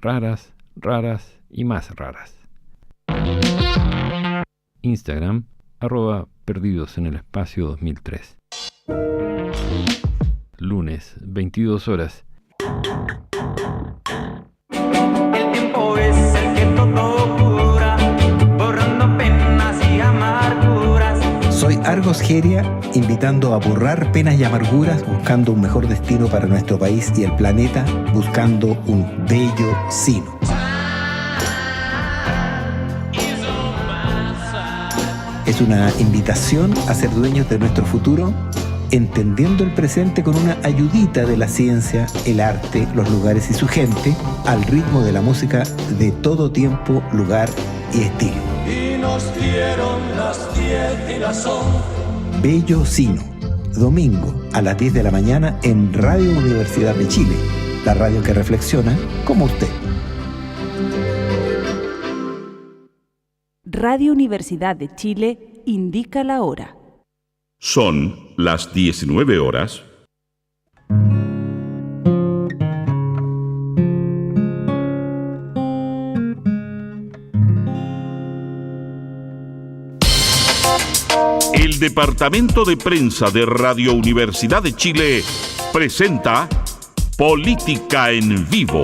raras, raras y más raras. Instagram, @perdidos en el espacio 2003. Lunes, 22 horas. El tiempo es el que todo cura, borrando penas y amarguras. Soy Argos Geria, invitando a borrar penas y amarguras, buscando un mejor destino para nuestro país y el planeta, buscando un bello sino. Es una invitación a ser dueños de nuestro futuro, entendiendo el presente con una ayudita de la ciencia, el arte, los lugares y su gente, al ritmo de la música de todo tiempo, lugar y estilo. Y nos dieron las 10 y las 11. Bello Sino, domingo a las 10 de la mañana en Radio Universidad de Chile, la radio que reflexiona como usted. Radio Universidad de Chile indica la hora. Son las 19 horas. El Departamento de Prensa de Radio Universidad de Chile presenta Política en Vivo.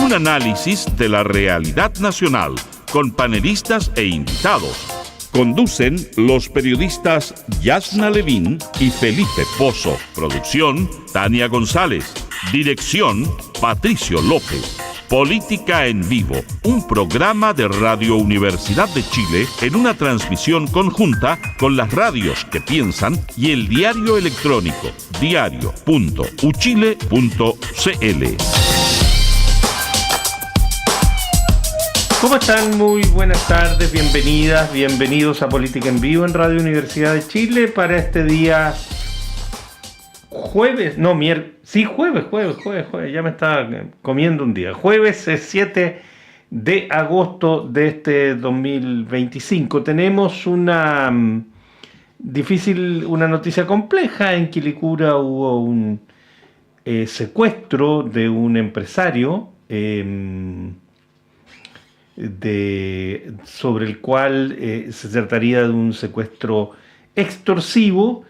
Un análisis de la realidad nacional con panelistas e invitados. Conducen los periodistas Yasna Levín y Felipe Pozo. Producción, Tania González. Dirección, Patricio López. Política en Vivo, un programa de Radio Universidad de Chile en una transmisión conjunta con las radios que piensan y el diario electrónico diario.uchile.cl. ¿Cómo están? Muy buenas tardes, bienvenidas, bienvenidos a Política en Vivo en Radio Universidad de Chile para este día jueves, ya me estaba comiendo un día. Jueves 7 de agosto de este 2025. Tenemos una noticia compleja. En Quilicura hubo un secuestro de un empresario sobre el cual se trataría de un secuestro extorsivo,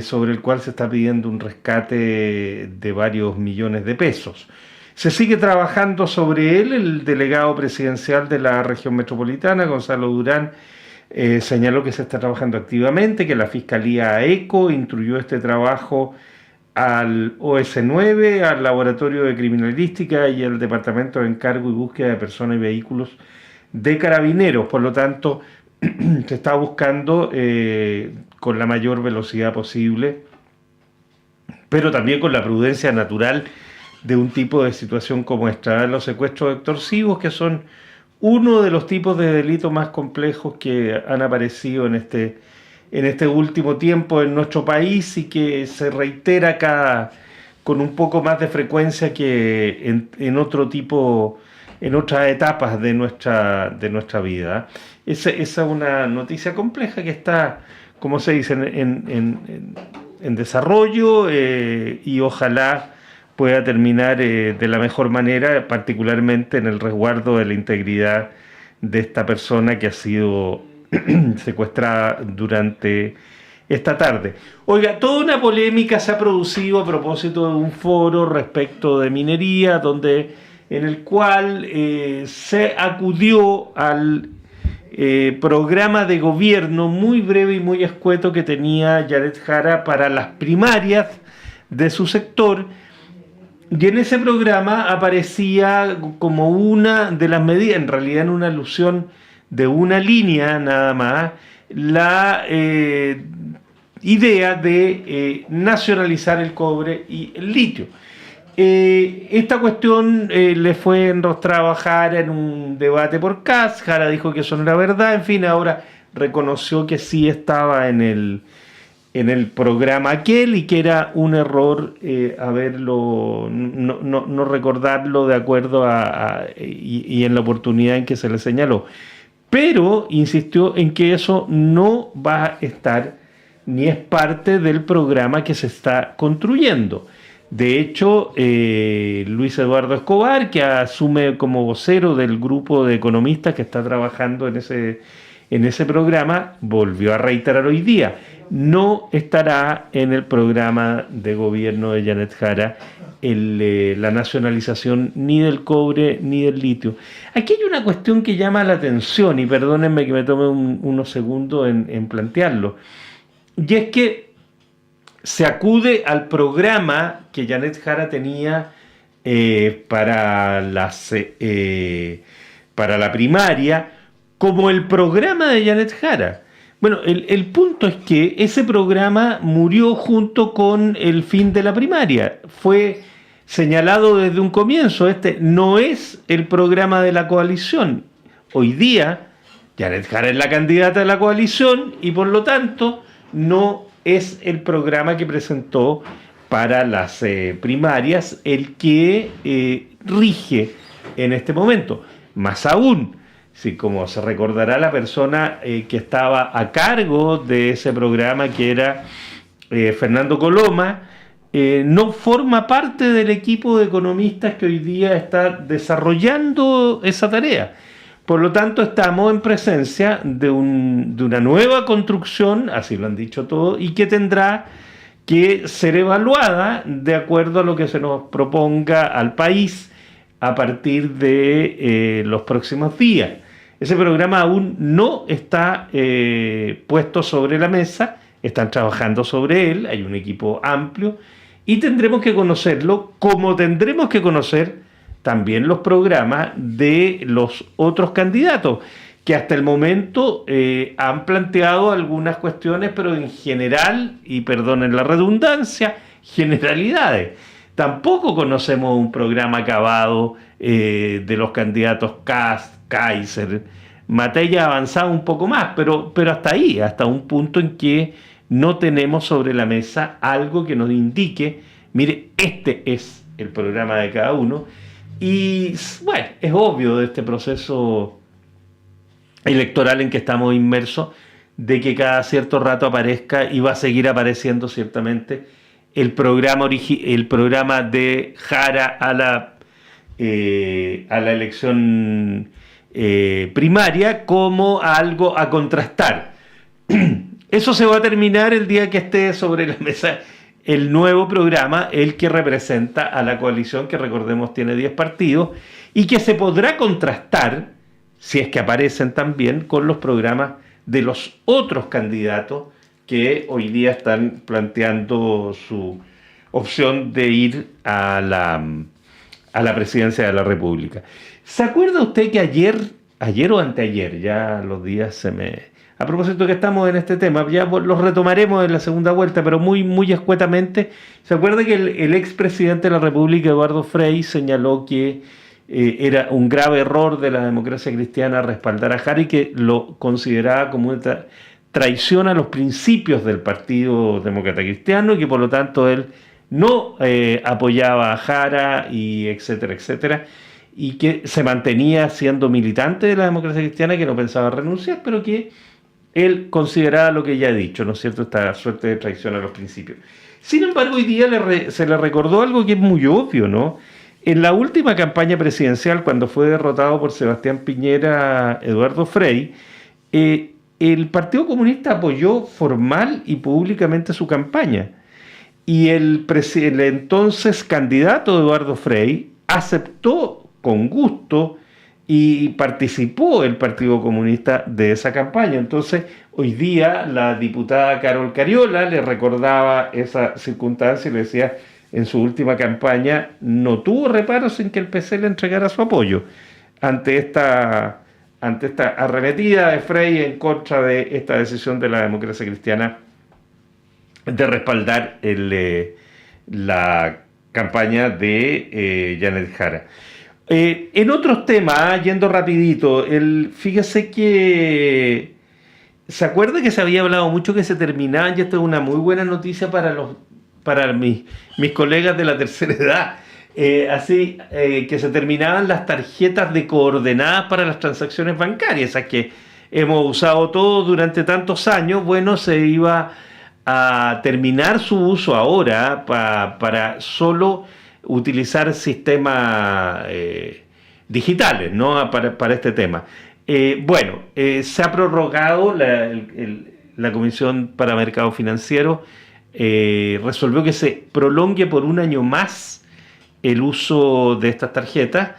sobre el cual se está pidiendo un rescate de varios millones de pesos. Se sigue trabajando sobre él. El delegado presidencial de la región metropolitana, Gonzalo Durán, señaló que se está trabajando activamente, que la Fiscalía ECO instruyó este trabajo al OS9, al Laboratorio de Criminalística y al Departamento de Encargo y Búsqueda de Personas y Vehículos de Carabineros. Por lo tanto, se está buscando con la mayor velocidad posible, pero también con la prudencia natural de un tipo de situación como esta. Los secuestros extorsivos, que son uno de los tipos de delitos más complejos que han aparecido en este último tiempo en nuestro país y que se reitera con un poco más de frecuencia que en otras etapas de nuestra vida. Esa es una noticia compleja que está, como se dice, en desarrollo, y ojalá pueda terminar de la mejor manera, particularmente en el resguardo de la integridad de esta persona que ha sido secuestrada durante esta tarde. Oiga, toda una polémica se ha producido a propósito de un foro respecto de minería, en el cual se acudió al programa de gobierno muy breve y muy escueto que tenía Yaret Jara para las primarias de su sector, y en ese programa aparecía como una de las medidas, en realidad en una alusión de una línea nada más, la idea de nacionalizar el cobre y el litio. Esta cuestión le fue enrostrada a Jara en un debate por CAS. Jara dijo que eso no era verdad. En fin, ahora reconoció que sí estaba en el programa aquel y que era un error no recordarlo de acuerdo y en la oportunidad en que se le señaló. Pero insistió en que eso no va a estar ni es parte del programa que se está construyendo. De hecho, Luis Eduardo Escobar, que asume como vocero del grupo de economistas que está trabajando en ese programa, volvió a reiterar hoy día, no estará en el programa de gobierno de Janet Jara la nacionalización ni del cobre ni del litio. Aquí hay una cuestión que llama la atención, y perdónenme que me tome unos segundos en plantearlo, y es que se acude al programa que Janet Jara tenía para la primaria como el programa de Janet Jara. Bueno, el punto es que ese programa murió junto con el fin de la primaria. Fue señalado desde un comienzo, este no es el programa de la coalición. Hoy día, Janet Jara es la candidata de la coalición y por lo tanto no es el programa que presentó para las primarias el que rige en este momento. Más aún, si como se recordará, la persona que estaba a cargo de ese programa, que era Fernando Coloma, no forma parte del equipo de economistas que hoy día está desarrollando esa tarea. Por lo tanto, estamos en presencia de una nueva construcción, así lo han dicho todos, y que tendrá que ser evaluada de acuerdo a lo que se nos proponga al país a partir de los próximos días. Ese programa aún no está puesto sobre la mesa, están trabajando sobre él, hay un equipo amplio, y tendremos que conocerlo, como tendremos que conocer también los programas de los otros candidatos, que hasta el momento han planteado algunas cuestiones, pero en general, y perdonen la redundancia, generalidades. Tampoco conocemos un programa acabado de los candidatos Kast, Kaiser. Matei ha avanzado un poco más, pero hasta ahí, hasta un punto en que no tenemos sobre la mesa algo que nos indique, mire, este es el programa de cada uno. Y bueno, es obvio de este proceso electoral en que estamos inmersos, de que cada cierto rato aparezca, y va a seguir apareciendo ciertamente, el programa de Jara a la elección primaria como algo a contrastar. Eso se va a terminar el día que esté sobre la mesa el nuevo programa, el que representa a la coalición, que recordemos tiene 10 partidos, y que se podrá contrastar, si es que aparecen también, con los programas de los otros candidatos que hoy día están planteando su opción de ir a la presidencia de la República. ¿Se acuerda usted que ayer o anteayer, ya los días se me... A propósito que estamos en este tema, ya los retomaremos en la segunda vuelta, pero muy, muy escuetamente. ¿Se acuerda que el expresidente de la República, Eduardo Frei, señaló que era un grave error de la democracia cristiana respaldar a Jara y que lo consideraba como una traición a los principios del Partido Demócrata Cristiano, y que por lo tanto él no apoyaba a Jara, y etcétera, etcétera, y que se mantenía siendo militante de la democracia cristiana, que no pensaba renunciar, pero que él consideraba lo que ya he dicho, ¿no es cierto?, esta suerte de traición a los principios. Sin embargo, hoy día se le recordó algo que es muy obvio, ¿no? En la última campaña presidencial, cuando fue derrotado por Sebastián Piñera Eduardo Frei, el Partido Comunista apoyó formal y públicamente su campaña. Y el entonces candidato Eduardo Frei aceptó con gusto y participó el Partido Comunista de esa campaña. Entonces, hoy día la diputada Carol Cariola le recordaba esa circunstancia y le decía, en su última campaña no tuvo reparos en que el PC le entregara su apoyo ante esta arremetida de Frei en contra de esta decisión de la democracia cristiana de respaldar la campaña de Janet Jara. En otros temas, yendo rapidito, fíjese que se acuerda que se había hablado mucho que se terminaban, y esto es una muy buena noticia para mis colegas de la tercera edad, que se terminaban las tarjetas de coordenadas para las transacciones bancarias, esas que hemos usado todos durante tantos años. Bueno, se iba a terminar su uso ahora para solo utilizar sistemas digitales, ¿no? Para este tema. Se ha prorrogado la Comisión para Mercado Financiero, resolvió que se prolongue por un año más el uso de estas tarjetas,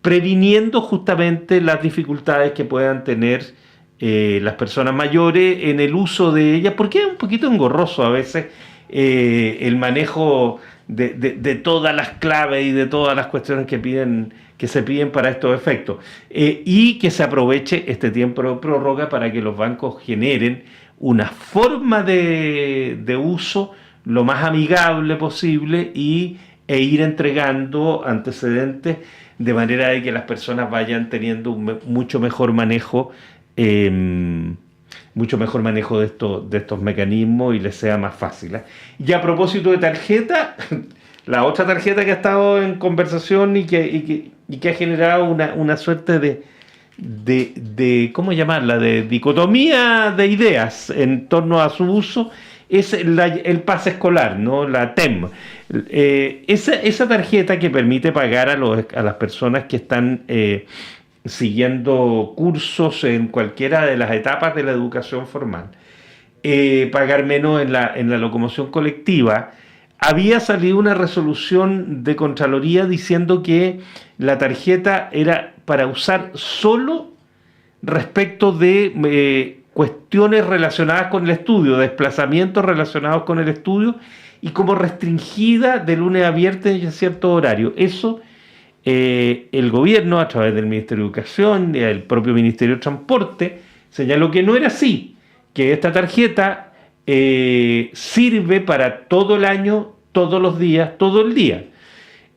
previniendo justamente las dificultades que puedan tener las personas mayores en el uso de ellas, porque es un poquito engorroso a veces el manejo de todas las claves y de todas las cuestiones que se piden para estos efectos, y que se aproveche este tiempo de prórroga para que los bancos generen una forma de uso lo más amigable posible e ir entregando antecedentes de manera de que las personas vayan teniendo un mucho mejor manejo de estos mecanismos y les sea más fácil. Y a propósito de tarjeta, la otra tarjeta que ha estado en conversación y que ha generado una suerte de ¿cómo llamarla?, de dicotomía de ideas en torno a su uso, es el pase escolar, ¿no? La TEM. Esa tarjeta que permite pagar a las personas que están siguiendo cursos en cualquiera de las etapas de la educación formal, pagar menos en la locomoción colectiva. Había salido una resolución de Contraloría diciendo que la tarjeta era para usar solo respecto de cuestiones relacionadas con el estudio, desplazamientos relacionados con el estudio, y como restringida de lunes a viernes en cierto horario. Eso el gobierno, a través del Ministerio de Educación y el propio Ministerio de Transporte, señaló que no era así, que esta tarjeta sirve para todo el año, todos los días, todo el día.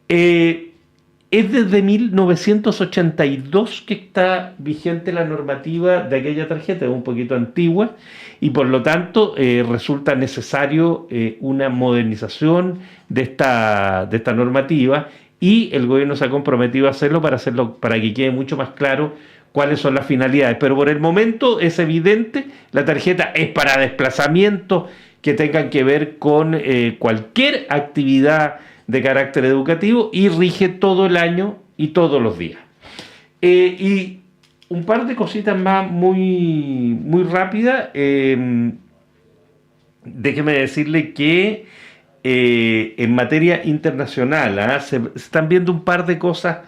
Es desde 1982 que está vigente la normativa de aquella tarjeta, es un poquito antigua, y por lo tanto resulta necesario una modernización de esta normativa, y el gobierno se ha comprometido a hacerlo para que quede mucho más claro cuáles son las finalidades. Pero por el momento es evidente, la tarjeta es para desplazamientos que tengan que ver con cualquier actividad de carácter educativo, y rige todo el año y todos los días. Y un par de cositas más muy, muy rápidas. Déjeme decirle que en materia internacional se están viendo un par de cosas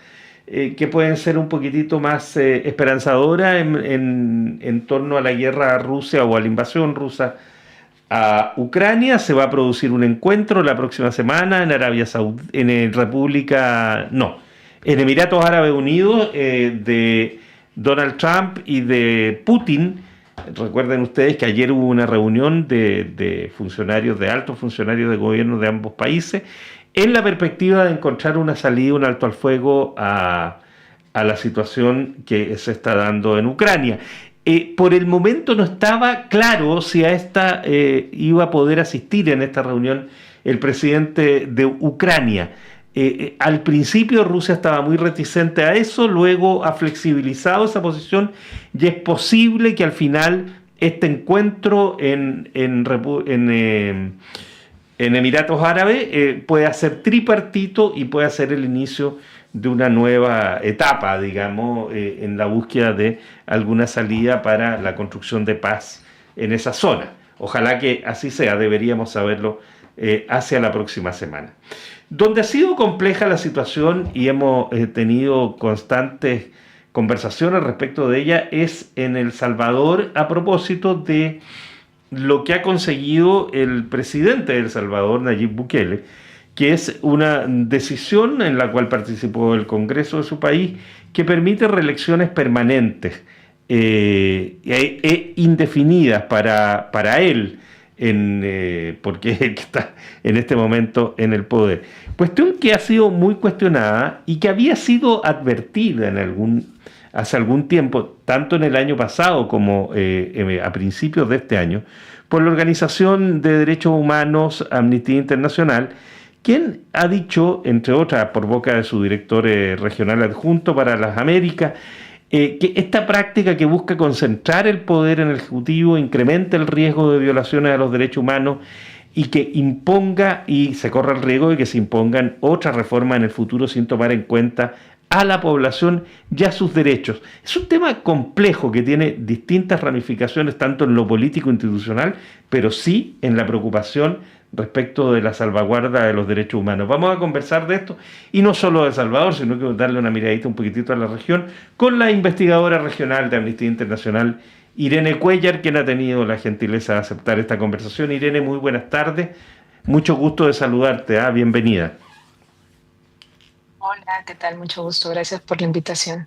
que pueden ser un poquitito más esperanzadoras en torno a la guerra rusa o a la invasión rusa a Ucrania. Se va a producir un encuentro la próxima semana en Arabia Saudita, en Emiratos Árabes Unidos, de Donald Trump y de Putin. Recuerden ustedes que ayer hubo una reunión de funcionarios, de altos funcionarios de gobierno de ambos países, en la perspectiva de encontrar una salida, un alto al fuego a la situación que se está dando en Ucrania. Por el momento no estaba claro si a esta iba a poder asistir en esta reunión el presidente de Ucrania. Al principio Rusia estaba muy reticente a eso, luego ha flexibilizado esa posición, y es posible que al final este encuentro en Emiratos Árabes pueda ser tripartito y pueda ser el inicio de una nueva etapa, digamos, en la búsqueda de alguna salida para la construcción de paz en esa zona. Ojalá que así sea, deberíamos saberlo hacia la próxima semana. Donde ha sido compleja la situación y hemos tenido constantes conversaciones respecto de ella es en El Salvador, a propósito de lo que ha conseguido el presidente de El Salvador, Nayib Bukele, que es una decisión en la cual participó el Congreso de su país, que permite reelecciones permanentes e indefinidas para él, porque es el que está en este momento en el poder. Cuestión que ha sido muy cuestionada y que había sido advertida hace algún tiempo, tanto en el año pasado como a principios de este año, por la Organización de Derechos Humanos Amnistía Internacional, quien ha dicho, entre otras, por boca de su director regional adjunto para las Américas, que esta práctica que busca concentrar el poder en el Ejecutivo incrementa el riesgo de violaciones a los derechos humanos y que imponga, y se corre el riesgo de que se impongan otras reformas en el futuro sin tomar en cuenta a la población y a sus derechos. Es un tema complejo que tiene distintas ramificaciones tanto en lo político institucional, pero sí en la preocupación respecto de la salvaguarda de los derechos humanos. Vamos a conversar de esto, y no solo de El Salvador, sino que darle una miradita un poquitito a la región, con la investigadora regional de Amnistía Internacional, Irene Cuellar, quien ha tenido la gentileza de aceptar esta conversación. Irene, muy buenas tardes, mucho gusto de saludarte, bienvenida. Hola, ¿qué tal? Mucho gusto, gracias por la invitación.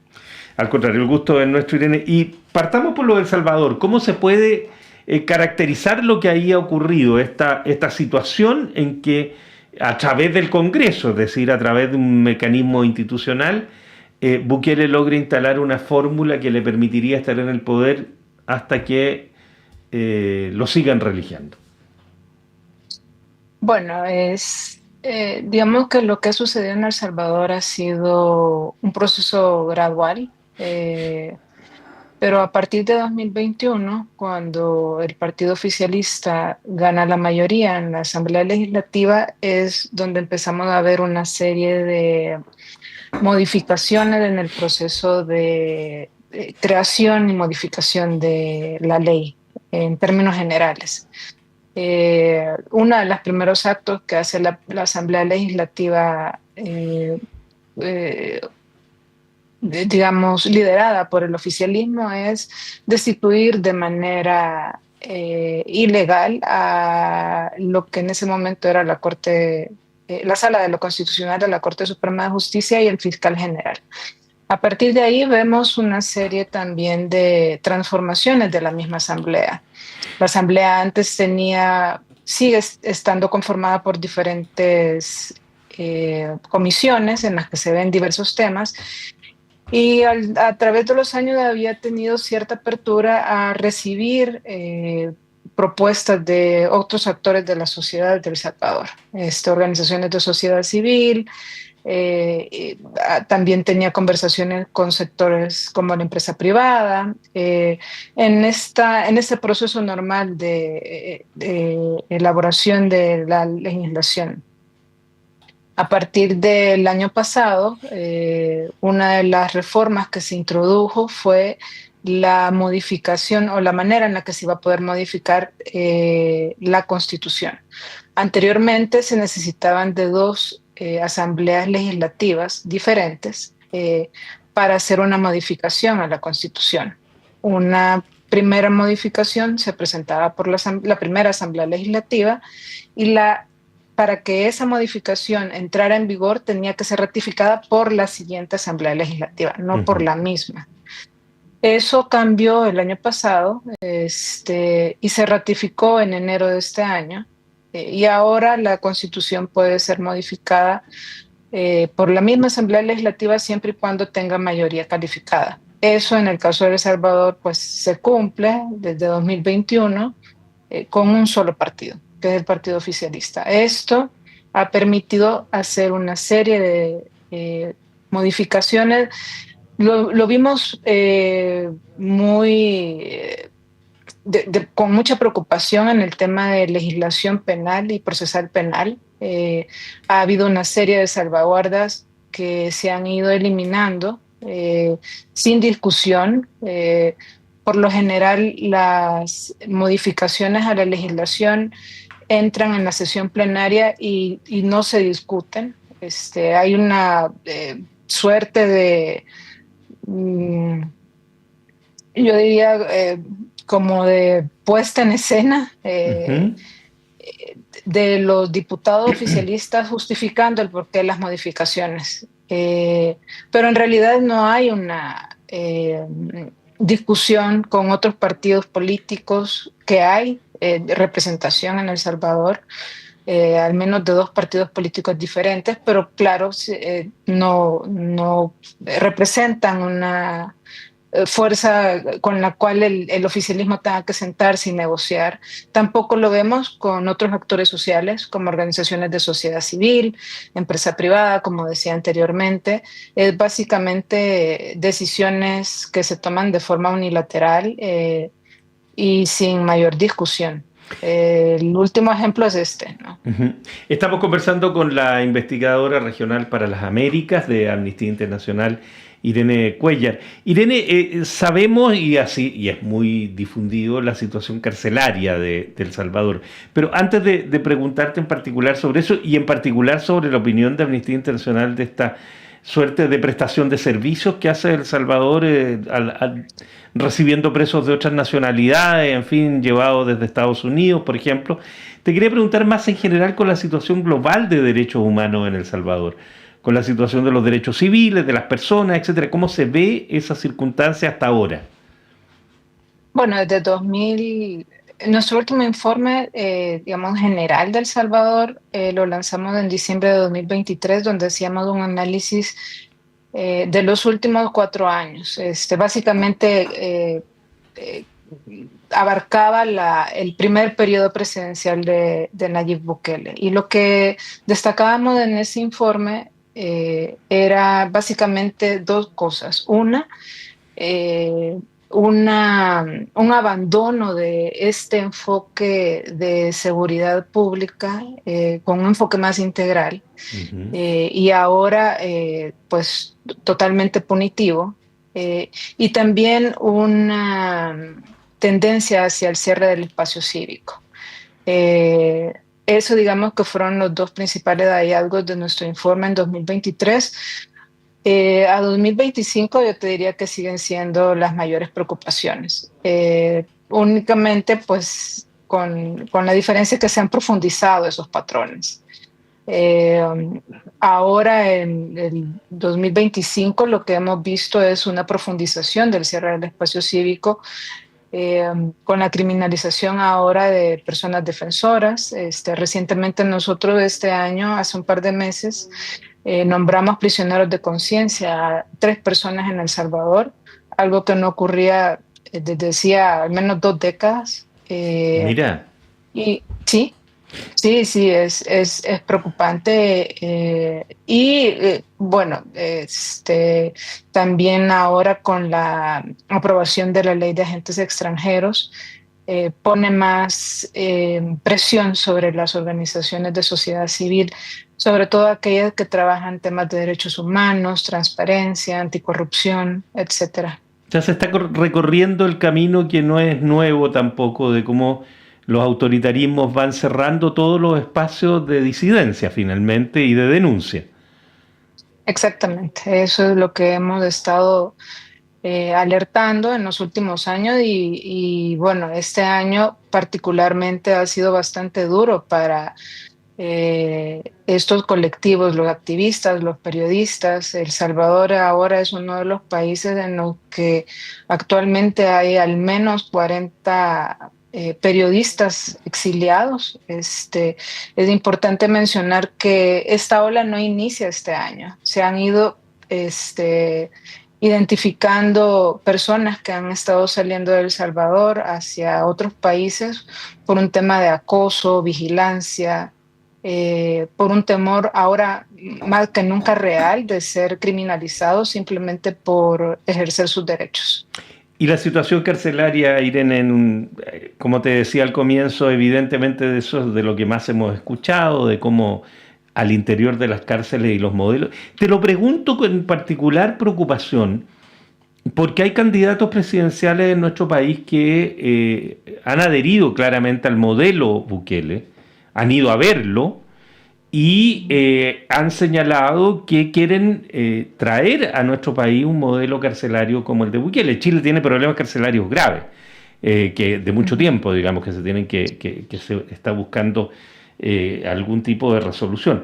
Al contrario, el gusto es nuestro, Irene. Y partamos por lo de El Salvador. ¿Cómo se puede caracterizar lo que ahí ha ocurrido, esta situación en que a través del Congreso, es decir, a través de un mecanismo institucional, Bukele logra instalar una fórmula que le permitiría estar en el poder hasta que lo sigan religiendo? Bueno, digamos que lo que ha sucedido en El Salvador ha sido un proceso gradual, pero a partir de 2021, cuando el partido oficialista gana la mayoría en la Asamblea Legislativa, es donde empezamos a ver una serie de modificaciones en el proceso de creación y modificación de la ley en términos generales. Uno de los primeros actos que hace la Asamblea Legislativa, digamos, liderada por el oficialismo, es destituir de manera ilegal a lo que en ese momento era la Corte, la Sala de lo Constitucional de la Corte Suprema de Justicia y el fiscal general. A partir de ahí vemos una serie también de transformaciones de la misma Asamblea. La Asamblea antes sigue estando conformada por diferentes comisiones en las que se ven diversos temas, y a través de los años había tenido cierta apertura a recibir propuestas de otros actores de la sociedad de El Salvador, organizaciones de sociedad civil. También tenía conversaciones con sectores como la empresa privada, en este proceso normal de elaboración de la legislación. A partir del año pasado, una de las reformas que se introdujo fue la modificación o la manera en la que se iba a poder modificar la Constitución. Anteriormente se necesitaban de dos asambleas legislativas diferentes para hacer una modificación a la Constitución. Una primera modificación se presentaba por la primera Asamblea Legislativa, y para que esa modificación entrara en vigor tenía que ser ratificada por la siguiente Asamblea Legislativa, no por la misma. Eso cambió el año pasado y se ratificó en enero de este año. Y ahora la Constitución puede ser modificada por la misma Asamblea Legislativa siempre y cuando tenga mayoría calificada. Eso en el caso de El Salvador pues se cumple desde 2021 con un solo partido, que es el partido oficialista. Esto ha permitido hacer una serie de modificaciones. Lo vimos con mucha preocupación en el tema de legislación penal y procesal penal. Ha habido una serie de salvaguardas que se han ido eliminando sin discusión. Por lo general, las modificaciones a la legislación entran en la sesión plenaria y no se discuten. Hay una suerte de, yo diría, como de puesta en escena de los diputados oficialistas justificando el porqué de las modificaciones. Pero en realidad no hay una discusión con otros partidos políticos que hay representación en El Salvador, al menos de dos partidos políticos diferentes, pero claro, no representan fuerza con la cual el oficialismo tenga que sentarse y negociar. Tampoco lo vemos con otros actores sociales, como organizaciones de sociedad civil, empresa privada, como decía anteriormente. Es básicamente decisiones que se toman de forma unilateral y sin mayor discusión. El último ejemplo es este, ¿no? Uh-huh. Estamos conversando con la investigadora regional para las Américas de Amnistía Internacional, Irene Cuéllar. Irene, sabemos, y es muy difundido, la situación carcelaria de El Salvador. Pero antes de preguntarte en particular sobre eso, y en particular sobre la opinión de Amnistía Internacional de esta suerte de prestación de servicios que hace El Salvador recibiendo presos de otras nacionalidades, en fin, llevados desde Estados Unidos, por ejemplo, te quería preguntar más en general con la situación global de derechos humanos en El Salvador, con la situación de los derechos civiles, de las personas, etcétera. ¿Cómo se ve esa circunstancia hasta ahora? Bueno, desde 2000, nuestro último informe, digamos, general de El Salvador, lo lanzamos en diciembre de 2023, donde hacíamos un análisis de los últimos 4 años. Básicamente abarcaba el primer periodo presidencial de Nayib Bukele. Y lo que destacábamos en ese informe era básicamente 2 cosas. Una, un abandono de este enfoque de seguridad pública con un enfoque más integral. Uh-huh. Y ahora pues totalmente punitivo, y también una tendencia hacia el cierre del espacio cívico. Eso, digamos, que fueron los 2 principales hallazgos de nuestro informe en 2023. A 2025 yo te diría que siguen siendo las mayores preocupaciones. Únicamente pues con la diferencia que se han profundizado esos patrones. Ahora en el 2025 lo que hemos visto es una profundización del cierre del espacio cívico, con la criminalización ahora de personas defensoras. Recientemente nosotros este año, hace un par de meses, nombramos prisioneros de conciencia a 3 personas en El Salvador, algo que no ocurría desde hacía al menos 2 décadas. Mira. Y sí, es preocupante. Bueno, también ahora con la aprobación de la ley de agentes extranjeros, pone más presión sobre las organizaciones de sociedad civil, sobre todo aquellas que trabajan en temas de derechos humanos, transparencia, anticorrupción, etcétera. Ya se está recorriendo el camino que no es nuevo tampoco, de cómo los autoritarismos van cerrando todos los espacios de disidencia finalmente y de denuncia. Exactamente, eso es lo que hemos estado alertando en los últimos años y bueno, este año particularmente ha sido bastante duro para estos colectivos, los activistas, los periodistas. El Salvador ahora es uno de los países en los que actualmente hay al menos 40 periodistas exiliados. Es importante mencionar que esta ola no inicia este año. Se han ido identificando personas que han estado saliendo de El Salvador hacia otros países por un tema de acoso, vigilancia, por un temor ahora más que nunca real de ser criminalizados simplemente por ejercer sus derechos. Y la situación carcelaria, Irene, como te decía al comienzo, evidentemente de eso es de lo que más hemos escuchado, de cómo al interior de las cárceles y los modelos. Te lo pregunto con particular preocupación, porque hay candidatos presidenciales en nuestro país que han adherido claramente al modelo Bukele, han ido a verlo y han señalado que quieren traer a nuestro país un modelo carcelario como el de Bukele. Chile tiene problemas carcelarios graves, que de mucho tiempo, digamos, que se tienen que se está buscando algún tipo de resolución.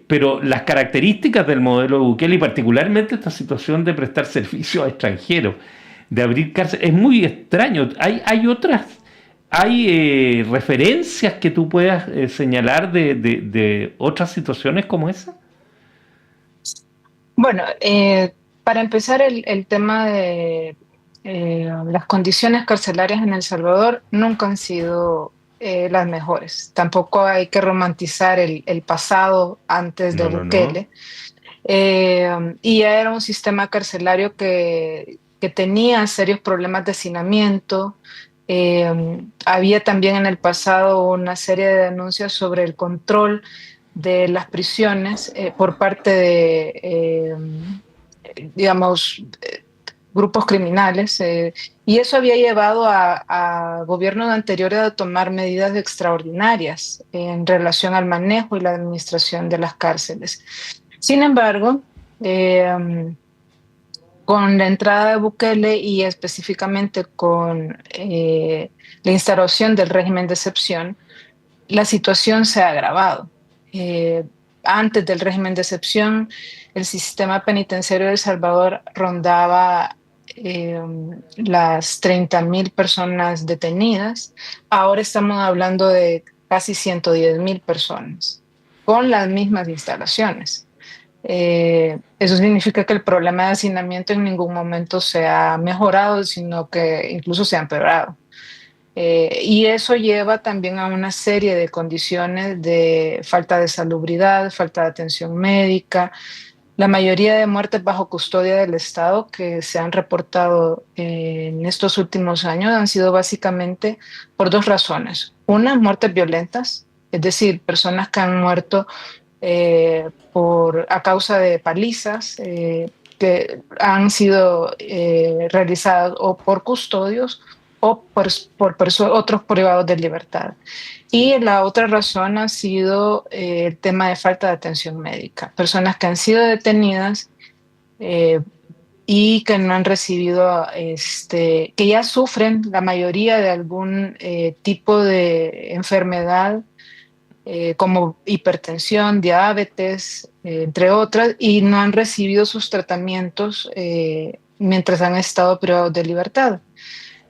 Pero las características del modelo de Bukele, y particularmente esta situación de prestar servicios a extranjeros, de abrir cárceles, es muy extraño. ¿Hay referencias que tú puedas señalar de otras situaciones como esa? Bueno, Para empezar, el tema de las condiciones carcelarias en El Salvador nunca han sido las mejores. Tampoco hay que romantizar el pasado antes de Bukele. Y ya era un sistema carcelario que tenía serios problemas de hacinamiento. Había también en el pasado una serie de denuncias sobre el control de las prisiones por parte de, digamos, grupos criminales, y eso había llevado a gobiernos anteriores a tomar medidas extraordinarias en relación al manejo y la administración de las cárceles. Sin embargo, con la entrada de Bukele y específicamente con la instauración del régimen de excepción, la situación se ha agravado. Antes del régimen de excepción, el sistema penitenciario de El Salvador rondaba las 30.000 personas detenidas. Ahora estamos hablando de casi 110.000 personas con las mismas instalaciones. Eso significa que el problema de hacinamiento en ningún momento se ha mejorado, sino que incluso se ha empeorado. Y eso lleva también a una serie de condiciones de falta de salubridad, falta de atención médica. La mayoría de muertes bajo custodia del Estado que se han reportado en estos últimos años han sido básicamente por dos razones. Una, muertes violentas, es decir, personas que han muerto a causa de palizas que han sido realizadas o por custodios o por otros privados de libertad. Y la otra razón ha sido el tema de falta de atención médica. Personas que han sido detenidas y que no han recibido, que ya sufren la mayoría de algún tipo de enfermedad, como hipertensión, diabetes, entre otras, y no han recibido sus tratamientos mientras han estado privados de libertad.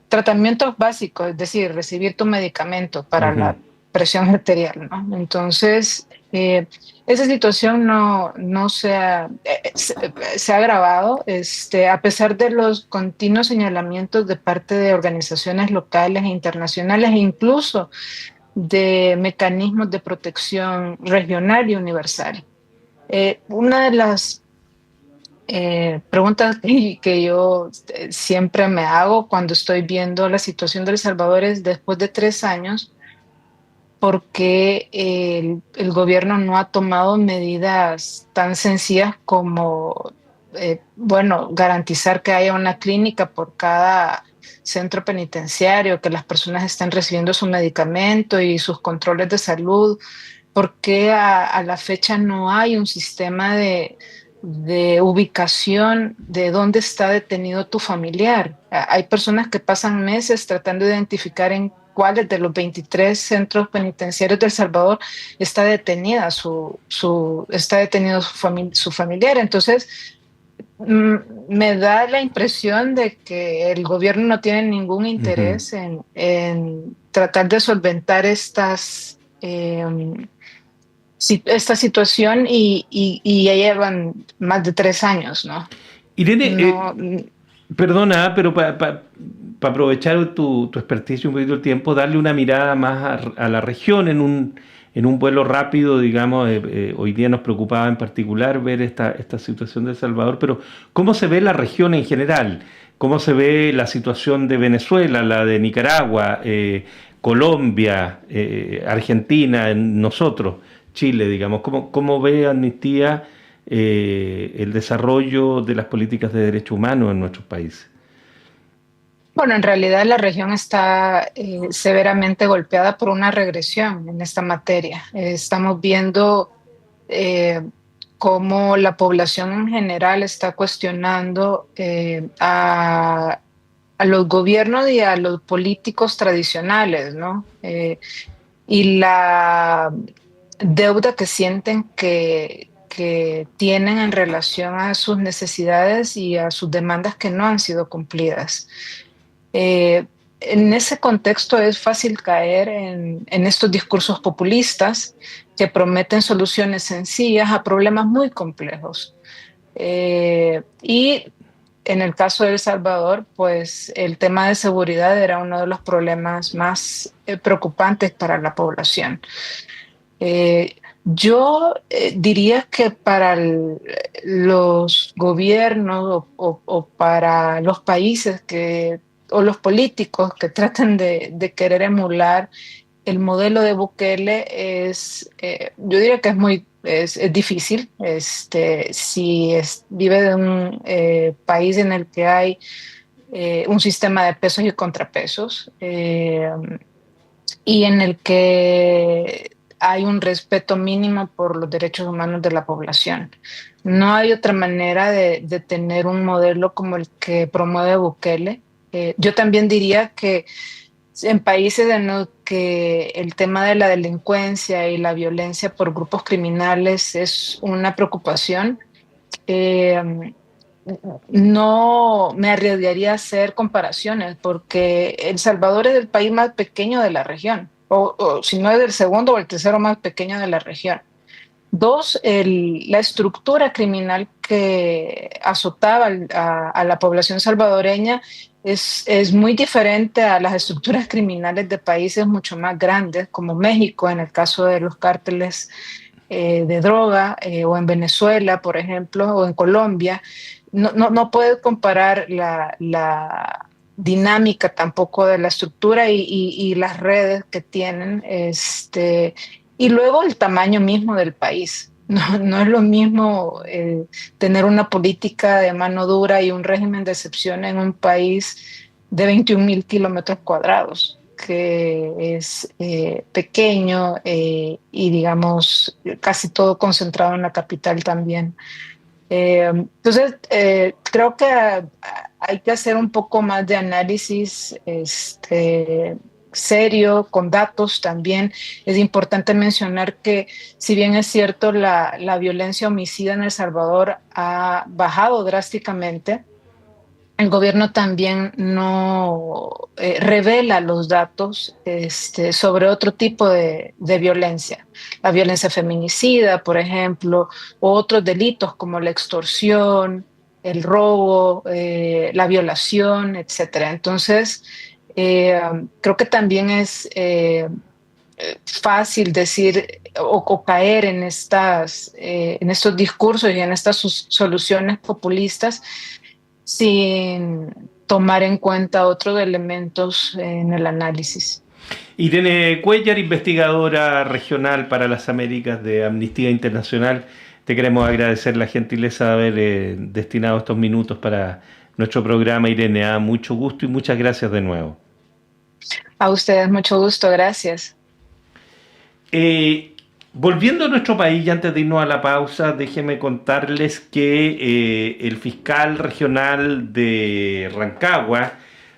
Tratamientos básicos, es decir, recibir tu medicamento para la presión arterial, ¿no? Entonces, esa situación no se ha agravado, a pesar de los continuos señalamientos de parte de organizaciones locales e internacionales, e incluso de mecanismos de protección regional y universal. Una de las preguntas que yo siempre me hago cuando estoy viendo la situación de El Salvador es, después de 3 años, ¿por qué el gobierno no ha tomado medidas tan sencillas como, garantizar que haya una clínica por cada centro penitenciario, que las personas estén recibiendo su medicamento y sus controles de salud? ¿Por qué a la fecha no hay un sistema de ubicación de dónde está detenido tu familiar? Hay personas que pasan meses tratando de identificar en cuáles de los 23 centros penitenciarios de El Salvador está detenido su familiar. Entonces, me da la impresión de que el gobierno no tiene ningún interés en tratar de solventar esta situación, y ya llevan más de 3 años, ¿no? Irene, perdona, pero para aprovechar tu expertise y un poquito el tiempo, darle una mirada más a la región en un vuelo rápido, digamos. Hoy día nos preocupaba en particular ver esta situación de El Salvador, pero ¿cómo se ve la región en general? ¿Cómo se ve la situación de Venezuela, la de Nicaragua, Colombia, Argentina, nosotros, Chile, digamos? ¿Cómo ve Amnistía el desarrollo de las políticas de derechos humanos en nuestros países? Bueno, en realidad la región está severamente golpeada por una regresión en esta materia. Estamos viendo cómo la población en general está cuestionando a los gobiernos y a los políticos tradicionales, ¿no? Y la deuda que sienten que tienen en relación a sus necesidades y a sus demandas que no han sido cumplidas. En ese contexto es fácil caer en estos discursos populistas que prometen soluciones sencillas a problemas muy complejos. Y en el caso de El Salvador, pues el tema de seguridad era uno de los problemas más preocupantes para la población. Yo diría que para los gobiernos o para los países o los políticos que tratan de querer emular el modelo de Bukele yo diría que es difícil. Si vive de un país en el que hay un sistema de pesos y contrapesos y en el que hay un respeto mínimo por los derechos humanos de la población. No hay otra manera de tener un modelo como el que promueve Bukele. Yo también diría que en países en los que el tema de la delincuencia y la violencia por grupos criminales es una preocupación, no me arriesgaría a hacer comparaciones porque El Salvador es el país más pequeño de la región, o si no es el segundo o el tercero más pequeño de la región. Dos, la estructura criminal que azotaba a la población salvadoreña es muy diferente a las estructuras criminales de países mucho más grandes, como México, en el caso de los cárteles de droga, o en Venezuela, por ejemplo, o en Colombia. No puedes comparar la dinámica tampoco de la estructura y las redes que tienen. Y luego el tamaño mismo del país. No es lo mismo tener una política de mano dura y un régimen de excepción en un país de 21,000 kilómetros cuadrados, que es pequeño y, digamos, casi todo concentrado en la capital también. Entonces, creo que hay que hacer un poco más de análisis serio, con datos también. Es importante mencionar que, si bien es cierto, la violencia homicida en El Salvador ha bajado drásticamente, el gobierno también no revela los datos sobre otro tipo de violencia. La violencia feminicida, por ejemplo, o otros delitos como la extorsión, el robo, la violación, etcétera. Entonces, creo que también es fácil decir o caer en estos discursos y en estas soluciones populistas sin tomar en cuenta otros elementos en el análisis. Irene Cuéllar, investigadora regional para las Américas de Amnistía Internacional, te queremos agradecer la gentileza de haber destinado estos minutos para nuestro programa, Irene. Mucho gusto y muchas gracias de nuevo. A ustedes, mucho gusto, gracias. Volviendo a nuestro país, y antes de irnos a la pausa, déjenme contarles que el fiscal regional de Rancagua,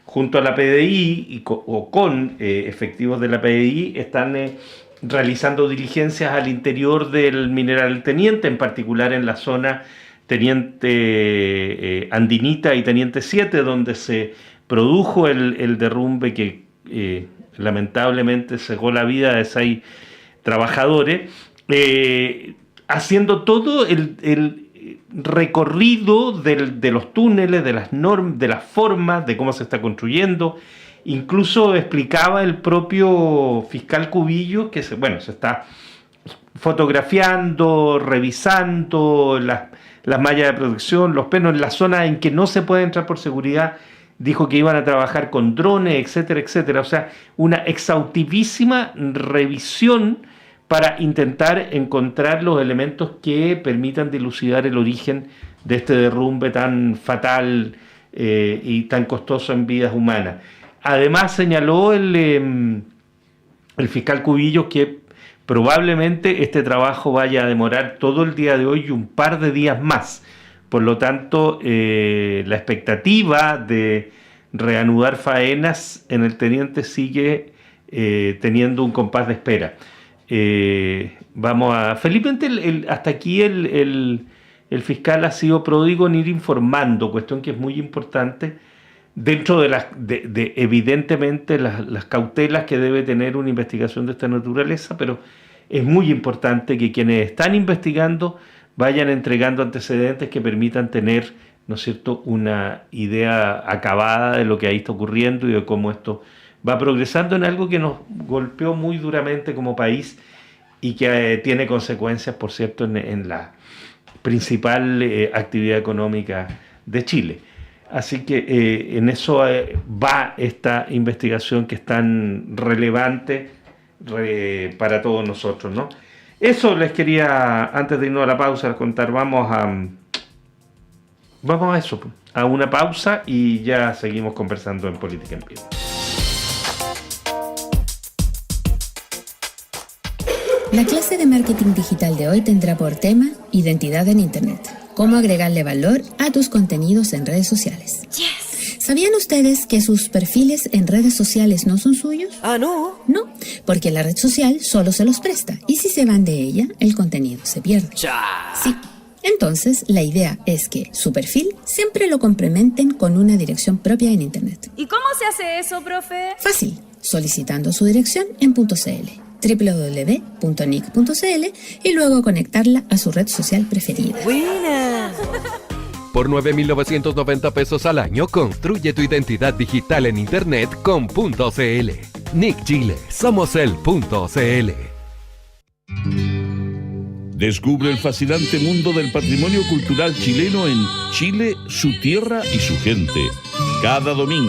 junto a la PDI con efectivos de la PDI, están realizando diligencias al interior del Mineral Teniente, en particular en la zona Teniente Andinita y Teniente 7, donde se produjo el derrumbe que lamentablemente cegó la vida de 6 trabajadores, haciendo todo el recorrido de los túneles, de las normas, de las formas, de cómo se está construyendo. Incluso explicaba el propio fiscal Cubillo que se está fotografiando, revisando las mallas de protección, los penos en la zona en que no se puede entrar por seguridad. Dijo que iban a trabajar con drones, etcétera, etcétera. O sea, una exhaustivísima revisión para intentar encontrar los elementos que permitan dilucidar el origen de este derrumbe tan fatal y tan costoso en vidas humanas. Además, señaló el fiscal Cubillo que probablemente este trabajo vaya a demorar todo el día de hoy y un par de días más. Por lo tanto, la expectativa de reanudar faenas en el Teniente sigue teniendo un compás de espera. Felizmente hasta aquí el fiscal ha sido pródigo en ir informando, cuestión que es muy importante dentro de evidentemente las cautelas que debe tener una investigación de esta naturaleza, pero es muy importante que quienes están investigando vayan entregando antecedentes que permitan tener, ¿no es cierto?, una idea acabada de lo que ahí está ocurriendo y de cómo esto va progresando en algo que nos golpeó muy duramente como país y que tiene consecuencias, por cierto, en la principal actividad económica de Chile. Así que en eso va esta investigación que es tan relevante para todos nosotros, ¿no? Eso les quería, antes de irnos a la pausa, contar. Vamos a eso, a una pausa y ya seguimos conversando en Política en Vivo. La clase de marketing digital de hoy tendrá por tema identidad en Internet. Cómo agregarle valor a tus contenidos en redes sociales. Yes. ¿Sabían ustedes que sus perfiles en redes sociales no son suyos? Ah, ¿no? No, porque la red social solo se los presta y si se van de ella, el contenido se pierde. Ya. Sí. Entonces, la idea es que su perfil siempre lo complementen con una dirección propia en Internet. ¿Y cómo se hace eso, profe? Fácil, solicitando su dirección en .cl. www.nic.cl y luego conectarla a su red social preferida. ¡Buena! Por 9.990 pesos al año, construye tu identidad digital en Internet con .cl. Nick Chile, somos el .cl. Descubre el fascinante mundo del patrimonio cultural chileno en Chile, su tierra y su gente. Cada domingo